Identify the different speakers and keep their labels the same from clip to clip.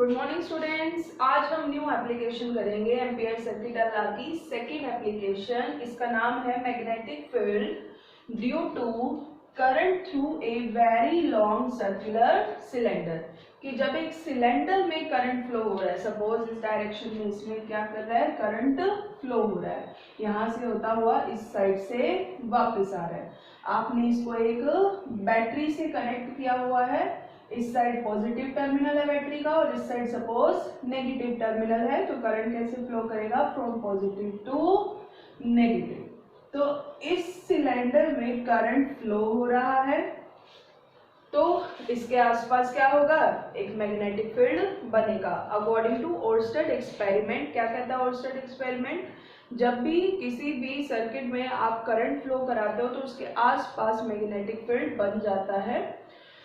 Speaker 1: Good morning students. आज हम new application करेंगे एम्पियर सर्किट लॉ की सेकेंड एप्लीकेशन। इसका नाम है magnetic field due to current through a very long circular cylinder. कि जब एक सिलेंडर में करंट फ्लो हो रहा है, सपोज इस डायरेक्शन में इसमें क्या कर रहा है, करंट फ्लो हो रहा है, यहाँ से होता हुआ इस साइड से वापस आ रहा है। आपने इसको एक बैटरी से कनेक्ट किया हुआ है। इस साइड पॉजिटिव टर्मिनल है बैटरी का और इस साइड सपोज नेगेटिव टर्मिनल है, तो करंट कैसे फ्लो करेगा, फ्रॉम पॉजिटिव टू नेगेटिव। तो इस सिलेंडर में करंट फ्लो हो रहा है, तो इसके आसपास क्या होगा, एक मैग्नेटिक फील्ड बनेगा। अकॉर्डिंग टू ओरस्टेड एक्सपेरिमेंट, क्या कहता है ओरस्टेड एक्सपेरिमेंट, जब भी किसी भी सर्किट में आप करंट फ्लो कराते हो तो उसके आसपास मैग्नेटिक फील्ड बन जाता है।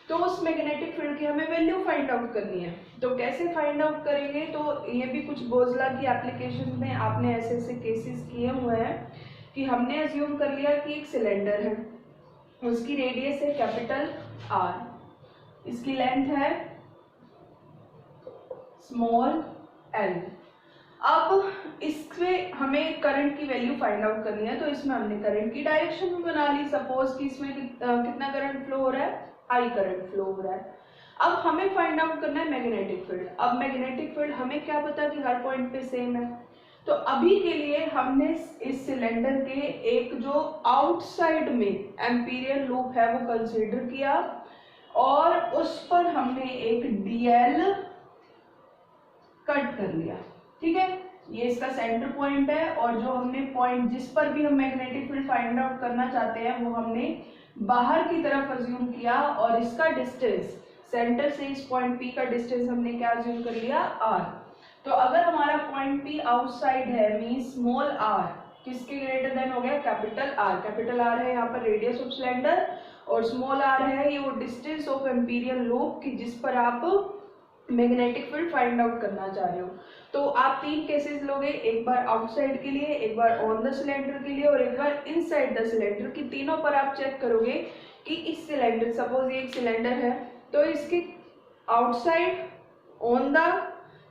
Speaker 1: तो उस मैग्नेटिक फील्ड की हमें वैल्यू फाइंड आउट करनी है। तो कैसे फाइंड आउट करेंगे, तो ये भी कुछ बोजला की एप्लीकेशन में आपने ऐसे ऐसे केसेस किए हुए हैं कि हमने अज्यूम कर लिया कि एक सिलेंडर है, उसकी रेडियस है कैपिटल आर, इसकी लेंथ है स्मॉल एल। अब इसमें हमें करंट की वैल्यू फाइंड आउट करनी है, तो इसमें हमने करंट की डायरेक्शन भी बना ली। सपोज कि इसमें कितना करंट फ्लो हो रहा है, आई करंट फ्लो हो रहा है। अब हमें फाइंड आउट करना है मैग्नेटिक फील्ड। अब मैग्नेटिक फील्ड हमें क्या पता कि हर पॉइंट पे सेम है, तो अभी के लिए हमने इस सिलेंडर के एक जो आउटसाइड में एम्पीरियल लूप है वो कंसीडर किया और उस पर हमने एक डीएल कट कर लिया। ठीक है, ये इसका सेंटर पॉइंट है और जो हमने पॉइंट जिस पर भी हम मैग्नेटिक फील्ड फाइंड आउट करना चाहते हैं वो हमने बाहर की तरफ अज्यूम किया और इसका डिस्टेंस सेंटर से इस पॉइंट पी का डिस्टेंस हमने क्या अज्यूम कर लिया, आर। तो अगर हमारा पॉइंट पी आउटसाइड है मीन स्मॉल आर किसके ग्रेटर देन हो गया, कैपिटल आर। कैपिटल आर है यहाँ पर रेडियस ऑफ सिलेंडर और स्मॉल आर है ये वो डिस्टेंस ऑफ एम्पीरियल लूप की जिस पर आप मैग्नेटिक फील्ड फाइंड आउट करना चाह रहे हो। तो आप तीन केसेस लोगे, एक बार आउटसाइड के लिए, एक बार ऑन द सिलेंडर के लिए और एक बार इनसाइड द सिलेंडर की। तीनों पर आप चेक करोगे कि इस सिलेंडर, सपोज ये एक सिलेंडर है तो इसके आउटसाइड, ऑन द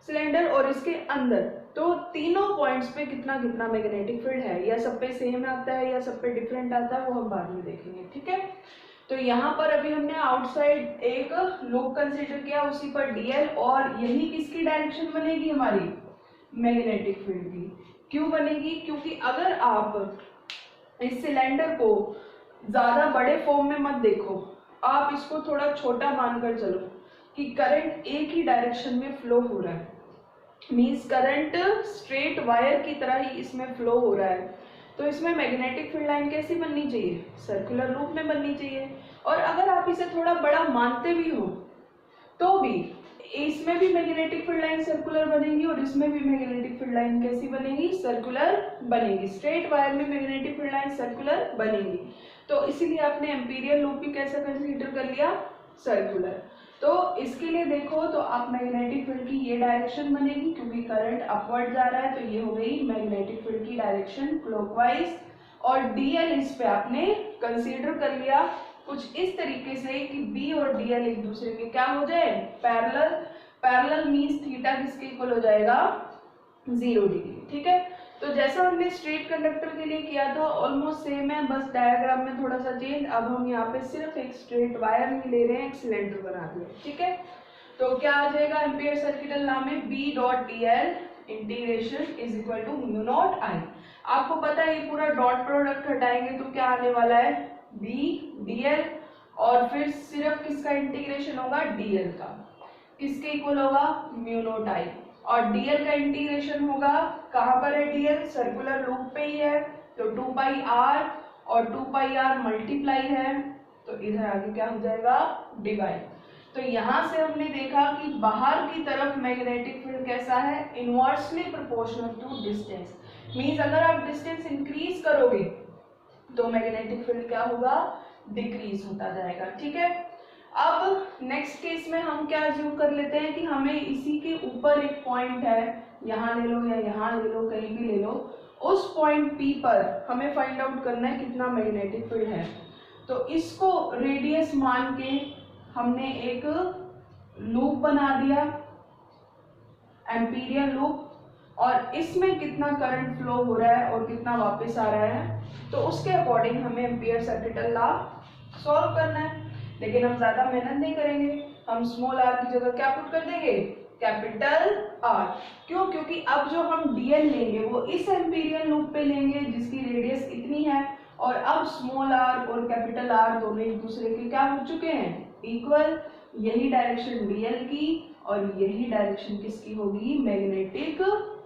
Speaker 1: सिलेंडर और इसके अंदर, तो तीनों पॉइंट्स पे कितना कितना मैग्नेटिक फील्ड है, या सब पे सेम आता है या सब पे डिफरेंट आता है, वो हम बाद में देखेंगे। ठीक है, तो यहाँ पर अभी हमने आउटसाइड एक लूप कंसीडर किया, उसी पर डीएल, और यही किसकी डायरेक्शन बनेगी, हमारी मैग्नेटिक फील्ड की। क्यों बनेगी, क्योंकि अगर आप इस सिलेंडर को ज्यादा बड़े फॉर्म में मत देखो, आप इसको थोड़ा छोटा मानकर चलो कि करंट एक ही डायरेक्शन में फ्लो हो रहा है, मीन्स करंट स्ट्रेट वायर की तरह ही इसमें फ्लो हो रहा है, तो इसमें मैग्नेटिक फील्ड लाइन कैसी बननी चाहिए, सर्कुलर लूप में बननी चाहिए। और अगर आप इसे थोड़ा बड़ा मानते भी हो तो भी इसमें भी मैग्नेटिक फील्ड लाइन सर्कुलर बनेगी और इसमें भी मैग्नेटिक फील्ड लाइन कैसी बनेगी, सर्कुलर बनेगी। स्ट्रेट वायर में मैग्नेटिक फील्ड लाइन सर्कुलर बनेगी, तो इसीलिए आपने एम्पीरियल लूप भी कैसा कंसीडर कर लिया, सर्कुलर। तो इसके लिए देखो तो आप मैग्नेटिक फील्ड की ये डायरेक्शन बनेगी क्योंकि करंट अपवर्ड जा रहा है, तो ये हो गई मैग्नेटिक फील्ड की डायरेक्शन क्लॉकवाइज। और डीएल इस पे आपने कंसीडर कर लिया कुछ इस तरीके से कि बी और डीएल एक दूसरे के क्या हो जाए, पैरेलल। पैरेलल मींस थीटा किसके इक्वल हो जाएगा, 0 डिग्री। ठीक है, तो जैसा हमने स्ट्रेट कंडक्टर के लिए किया था ऑलमोस्ट सेम है, बस डायग्राम में थोड़ा सा चेंज। अब हम यहाँ पे सिर्फ एक स्ट्रेट वायर नहीं ले रहे हैं, एक सिलेंडर बना दिया। ठीक है, तो क्या आ जाएगा एम्पियर सर्किट लॉ में, B dot D L integration is equal to mu naught I. आपको पता है ये पूरा डॉट प्रोडक्ट हटाएंगे तो क्या आने वाला है, बी डी एल, और फिर सिर्फ किसका इंटीग्रेशन होगा, डीएल का, किसके इक्वल होगा, म्यू नॉट आई। और डीएल का इंटीग्रेशन होगा, कहां पर है डीएल, सर्कुलर लूप पे ही है, तो 2 पाई आर और 2 पाई आर मल्टीप्लाई है, तो इधर आगे क्या हो जाएगा, डिवाइड। तो यहां से हमने देखा कि बाहर की तरफ मैग्नेटिक फील्ड कैसा है, inversely proportional to distance. Means अगर आप डिस्टेंस इंक्रीज करोगे तो मैग्नेटिक फील्ड क्या होगा, डिक्रीज होता जाएगा। ठीक है, अब नेक्स्ट केस में हम क्या अज्यूम कर लेते हैं कि हमें इसी के ऊपर एक पॉइंट है, यहाँ ले लो या यहाँ ले लो, कहीं भी ले लो, उस पॉइंट पी पर हमें फाइंड आउट करना है कितना मैग्नेटिक फील्ड है। तो इसको रेडियस मान के हमने एक लूप बना दिया एम्पीरियल लूप और इसमें कितना करंट फ्लो हो रहा है और कितना वापस आ रहा है, तो उसके अकॉर्डिंग हमें एम्पियर सर्किटल लॉ सॉल्व करना है। लेकिन हम ज्यादा मेहनत नहीं करेंगे, हम स्मॉल आर की जगह क्या पुट कर देंगे, कैपिटल आर। क्यों? क्योंकि अब जो हम डीएल लेंगे वो इस एम्पीरियल लूप पे लेंगे जिसकी रेडियस इतनी है, और अब स्मॉल आर और कैपिटल आर दोनों एक दूसरे के क्या हो चुके हैं, इक्वल। यही डायरेक्शन डीएल की और यही डायरेक्शन किसकी होगी, मैग्नेटिक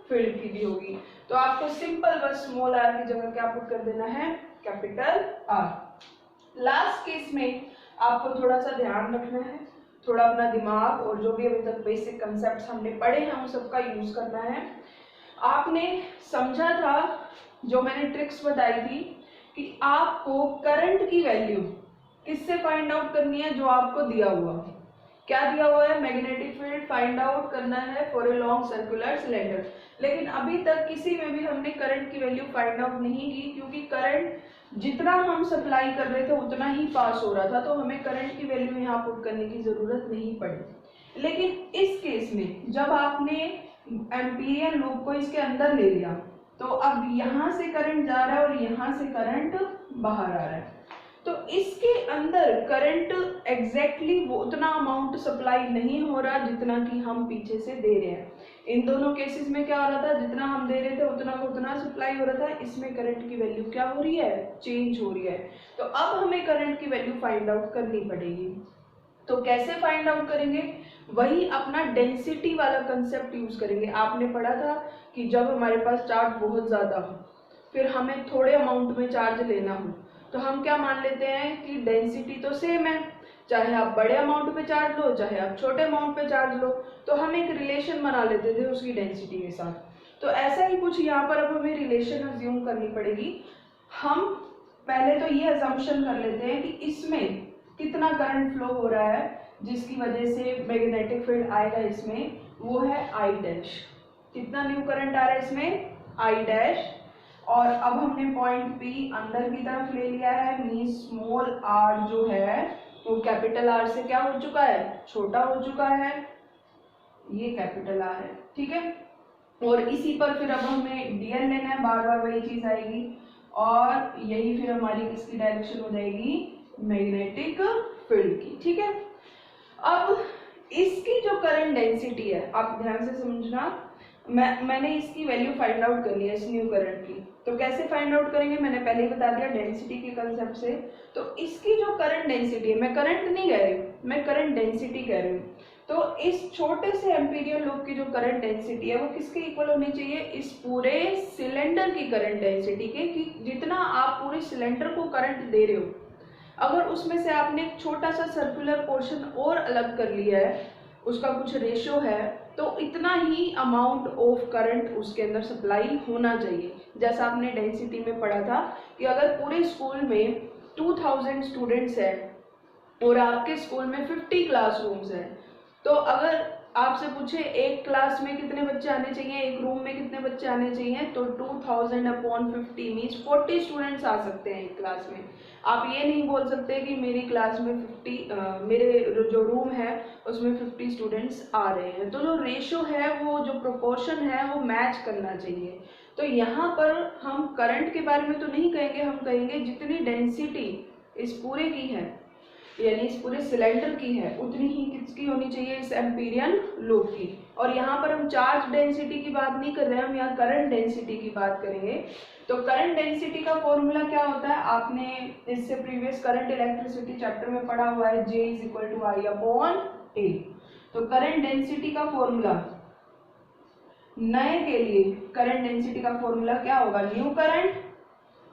Speaker 1: फील्ड की भी होगी। तो आपको सिंपल बस स्मॉल आर की जगह क्या पुट कर देना है, कैपिटल आर। लास्ट केस में आपको थोड़ा सा ध्यान रखना है, थोड़ा अपना दिमाग और जो भी अभी तक बेसिक कंसेप्ट हमने पढ़े हैं उन सबका यूज करना है। आपने समझा था जो मैंने ट्रिक्स बताई थी कि आपको करंट की वैल्यू किससे फाइंड आउट करनी है, जो आपको दिया हुआ है। क्या दिया हुआ है, मैग्नेटिक फील्ड फाइंड आउट करना है for a long circular cylinder. लेकिन अभी तक किसी में भी हमने करंट की वैल्यू फाइंड आउट नहीं की, क्योंकि करंट जितना हम सप्लाई कर रहे थे उतना ही पास हो रहा था, तो हमें करंट की वैल्यू यहाँ पुट करने की जरूरत नहीं पड़ी। लेकिन इस केस में जब आपने एम्पीरियल लूप को इसके अंदर ले लिया, तो अब यहाँ से करंट जा रहा है और यहाँ से करंट बाहर आ रहा है, तो इसके अंदर करंट एग्जैक्टली वो उतना अमाउंट सप्लाई नहीं हो रहा जितना कि हम पीछे से दे रहे हैं। इन दोनों केसेस में क्या हो रहा था, जितना हम दे रहे थे उतना को उतना सप्लाई हो रहा था। इसमें करंट की वैल्यू क्या हो रही है, चेंज हो रही है। तो अब हमें करंट की वैल्यू फाइंड आउट करनी पड़ेगी। तो कैसे फाइंड आउट करेंगे, वही अपना डेंसिटी वाला कंसेप्ट यूज करेंगे। आपने पढ़ा था कि जब हमारे पास चार्ज बहुत ज्यादा हो, फिर हमें थोड़े अमाउंट में चार्ज लेना हो, तो हम क्या मान लेते हैं कि डेंसिटी तो सेम है, चाहे आप बड़े अमाउंट पे चार्ज लो चाहे आप छोटे अमाउंट पे चार्ज लो, तो हम एक रिलेशन बना लेते थे उसकी डेंसिटी के साथ। तो ऐसा ही कुछ यहाँ पर अब हमें रिलेशन अज्यूम करनी पड़ेगी। हम पहले तो ये अजम्पशन कर लेते हैं कि इसमें कितना करंट फ्लो हो रहा है जिसकी वजह से मैग्नेटिक फील्ड आएगा इसमें, वो है आई डैश। कितना न्यू करंट आ रहा है इसमें, आई डैश। और अब हमने पॉइंट पी अंदर की तरफ ले लिया है, मींस स्मॉल आर जो है वो कैपिटल आर से क्या हो चुका है, छोटा हो चुका है, ये कैपिटल आर है, ठीक है। और इसी पर फिर अब हमें डीएल लेना है, बार बार वही चीज आएगी, और यही फिर हमारी किसकी डायरेक्शन हो जाएगी, मैग्नेटिक फील्ड की, ठीक है। अब इसकी जो करंट डेंसिटी है, आप ध्यान से समझना, मैंने इसकी वैल्यू फाइंड आउट करनी है इस न्यू करंट की। तो कैसे फाइंड आउट करेंगे, मैंने पहले ही बता दिया डेंसिटी के कंसेप्ट से। तो इसकी जो करंट डेंसिटी है, मैं करंट नहीं कह रही, मैं करंट डेंसिटी कह रही हूँ। तो इस छोटे से एम्पीरियल लूप की जो करंट डेंसिटी है वो किसके इक्वल होनी चाहिए, इस पूरे सिलेंडर की करंट डेंसिटी के, कि जितना आप पूरे सिलेंडर को करंट दे रहे हो, अगर उसमें से आपने एक छोटा सा सर्कुलर पोर्शन और अलग कर लिया है, उसका कुछ रेशियो है, तो इतना ही अमाउंट ऑफ करंट उसके अंदर सप्लाई होना चाहिए। जैसा आपने डेंसिटी में पढ़ा था कि अगर पूरे स्कूल में 2000 स्टूडेंट्स हैं और आपके स्कूल में 50 क्लासरूम्स हैं, तो अगर आपसे पूछे एक क्लास में कितने बच्चे आने चाहिए, एक रूम में कितने बच्चे आने चाहिए, तो 2000/50 मीन्स 40 स्टूडेंट्स आ सकते हैं एक क्लास में। आप ये नहीं बोल सकते कि मेरी क्लास में 50 मेरे जो रूम है उसमें 50 स्टूडेंट्स आ रहे हैं। तो जो रेशियो है, वो जो प्रोपोर्शन है वो मैच करना चाहिए। तो यहाँ पर हम करंट के बारे में तो नहीं कहेंगे, हम कहेंगे जितनी डेंसिटी इस पूरे की है, यानी इस पूरे सिलेंडर की है, उतनी ही किसकी होनी चाहिए, इस एम्पीरियल लूप की। और यहाँ पर हम चार्ज डेंसिटी की बात नहीं कर रहे हैं, हम यहाँ करंट डेंसिटी की बात करेंगे। तो करंट डेंसिटी का फॉर्मूला क्या होता है, आपने इससे प्रीवियस करंट इलेक्ट्रिसिटी चैप्टर में पढ़ा हुआ है, J = I/A। तो करंट डेंसिटी का फॉर्मूला नए के लिए, करंट डेंसिटी का फॉर्मूला क्या होगा, new current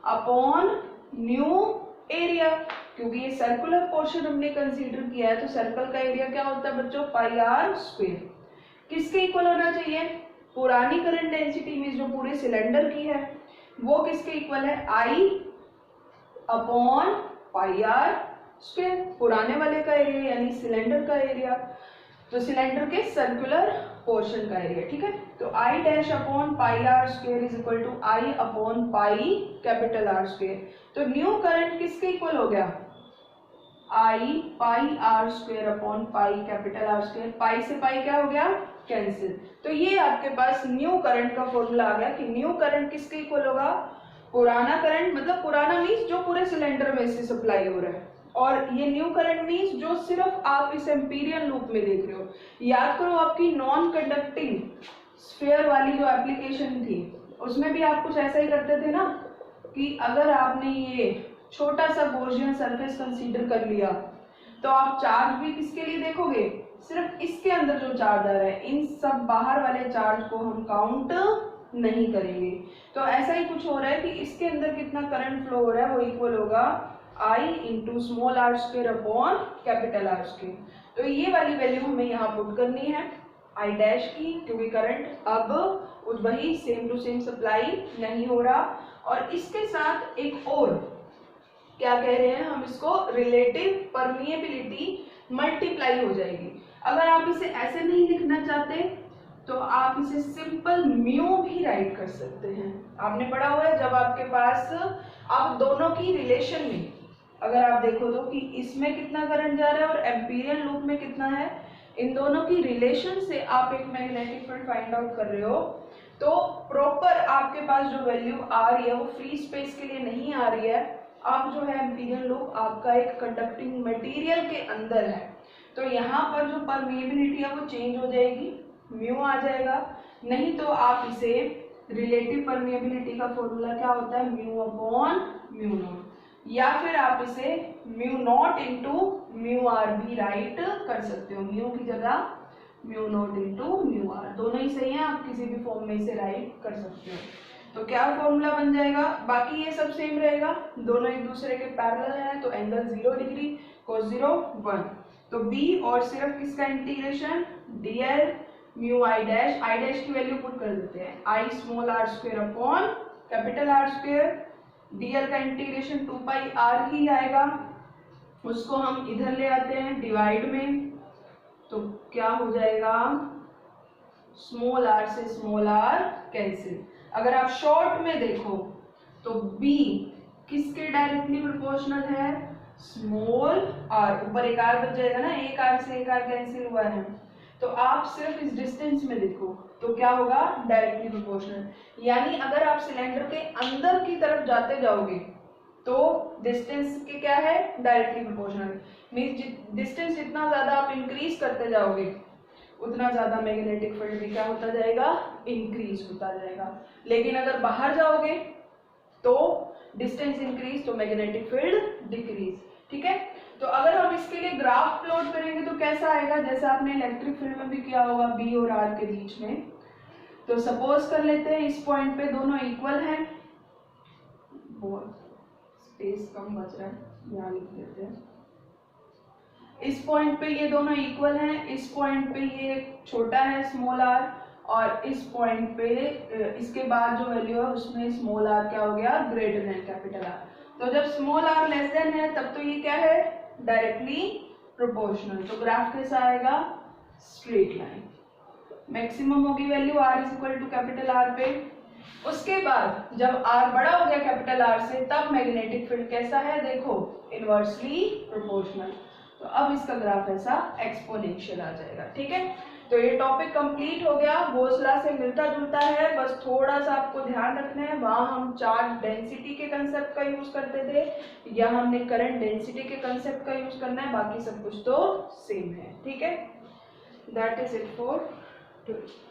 Speaker 1: upon new area. क्योंकि ये सर्कुलर पोर्शन हमने कंसीडर किया है, तो सर्कल का एरिया क्या होता है बच्चों, πr²। किसके इक्वल होना चाहिए, पुरानी करंट डेंसिटी मींस जो पूरे सिलेंडर की है, वो किसके इक्वल है, I/πr², पुराने वाले का एरिया यानी सिलेंडर का एरिया, तो सिलेंडर के सर्कुलर पोर्शन का एरिया, ठीक है। तो I' upon πr² is equal to I/π R²। तो न्यू करंट किसके इक्वल हो गया, I pi R square upon pi capital R square, pi से पाई क्या हो गया, कैंसिल। तो ये आपके पास न्यू करंट का फॉर्मूला आ गया कि न्यू करंट किसके इक्वल होगा, पुराना करंट, मतलब पुराना मीन्स जो पूरे सिलेंडर में से सप्लाई हो रहा है, और ये न्यू करंट मीन्स जो सिर्फ आप इस एम्पीरियल लूप में देख रहे हो। याद करो आपकी नॉन कंडक्टिंग स्फीयर वाली जो एप्लीकेशन थी उसमें भी आप कुछ ऐसा ही करते थे ना, कि अगर आपने ये छोटा सा गॉसियन सरफेस कंसीडर कर लिया तो आप चार्ज भी किसके लिए देखोगे, सिर्फ इसके अंदर जो चार्ज आ रहा है, इन सब बाहर वाले चार्ज को हम काउंट नहीं करेंगे। तो ऐसा ही कुछ हो रहा है कि इसके अंदर कितना करंट फ्लो हो रहा है वो इक्वल होगा I into small are square upon capital R square. तो ये वाली वैल्यू हमें यहाँ पुट करनी है आई डैश की, क्योंकि करंट अब वही सेम टू सेम सप्लाई नहीं हो रहा। और इसके साथ एक और क्या कह रहे हैं हम, इसको रिलेटिव परमिएबिलिटी मल्टीप्लाई हो जाएगी। अगर आप इसे ऐसे नहीं लिखना चाहते तो आप इसे सिंपल म्यू भी राइट कर सकते हैं। आपने पढ़ा हुआ है जब आपके पास आप दोनों की रिलेशन में अगर आप देखो तो कि इसमें कितना करंट जा रहा है और एम्पीरियल लूप में कितना है, इन दोनों की रिलेशन से आप एक मैग्नेटिक फील्ड फाइंड आउट कर रहे हो, तो प्रॉपर आपके पास जो वैल्यू आ रही है वो फ्री स्पेस के लिए नहीं आ रही है। आप जो है एम्पीरियल लूप आपका एक कंडक्टिंग मटेरियल के अंदर है, तो यहाँ पर जो परमिएबिलिटी है वो चेंज हो जाएगी, म्यू आ जाएगा। नहीं तो आप इसे रिलेटिव परमिएबिलिटी का फॉर्मूला क्या होता है, म्यू अपॉन म्यू नॉट, या फिर आप इसे mu naught into mu r भी राइट कर सकते हो, म्यू की जगह mu naught into mu r, दोनों ही सही है, आप किसी भी फॉर्म में इसे राइट कर सकते हो। तो क्या फॉर्मूला बन जाएगा, बाकी ये सब सेम रहेगा, दोनों एक दूसरे के पैरेलल हैं, तो एंगल 0 डिग्री, cos 0 1। तो b और सिर्फ किसका integration, dl mu I dash की वैल्यू पुट कर देते हैं, I small are square upon capital R square, dl का इंटीग्रेशन 2 पाई r ही आएगा, उसको हम इधर ले आते हैं डिवाइड में, तो क्या हो जाएगा, स्मॉल आर से स्मॉल आर कैंसिल। अगर आप शॉर्ट में देखो तो b किसके डायरेक्टली प्रोपोर्शनल है, स्मॉल आर, ऊपर एक आर बच जाएगा ना, एक आर से एक आर कैंसिल हुआ है, तो आप सिर्फ इस डिस्टेंस में देखो तो क्या होगा, डायरेक्टली प्रोपोर्शनल। यानी अगर आप सिलेंडर के अंदर की तरफ जाते जाओगे तो डिस्टेंस के क्या है, डायरेक्टली प्रोपोर्शनल, मींस डिस्टेंस जितना ज्यादा आप इंक्रीज करते जाओगे उतना ज्यादा मैग्नेटिक फील्ड भी क्या होता जाएगा, इंक्रीज होता जाएगा। लेकिन अगर बाहर जाओगे तो डिस्टेंस इंक्रीज तो मैग्नेटिक फील्ड डिक्रीज। ठीक है, तो अगर हम इसके लिए ग्राफ प्लॉट करेंगे तो कैसा आएगा, जैसा आपने इलेक्ट्रिक फील्ड में भी किया होगा बी और आर के बीच में। तो सपोज कर लेते हैं इस पॉइंट पे दोनों इक्वल हैं, बहुत स्पेस कम बच रहा है, यहाँ लिख देते हैं, इस पॉइंट पे ये दोनों इक्वल हैं, इस पॉइंट पे ये छोटा है स्मॉल आर, और इस पॉइंट पे इसके बाद जो वैल्यू है उसमें स्मॉल आर क्या हो गया, ग्रेटर देन कैपिटल आर। तो जब स्मॉल आर लेस देन है तब तो ये क्या है, डायरेक्टली प्रोपोर्शनल। तो ग्राफ कैसा आएगा, स्ट्रेट लाइन, मैक्सिमम होगी value r is equal to capital R पे। उसके बाद जब आर बड़ा हो गया कैपिटल आर से तब मैग्नेटिक फील्ड कैसा है, देखो इनवर्सली प्रोपोर्शनल। तो अब इसका ग्राफ ऐसा एक्सपोनेंशियल आ जाएगा। ठीक है, तो ये टॉपिक कंप्लीट हो गया, घोषला से मिलता जुलता है, बस थोड़ा सा आपको ध्यान रखना है, वहां हम चार्ज डेंसिटी के कंसेप्ट का यूज करते थे, यहाँ हमने करंट डेंसिटी के कंसेप्ट का यूज करना है, बाकी सब कुछ तो सेम है। ठीक है, that is it for today.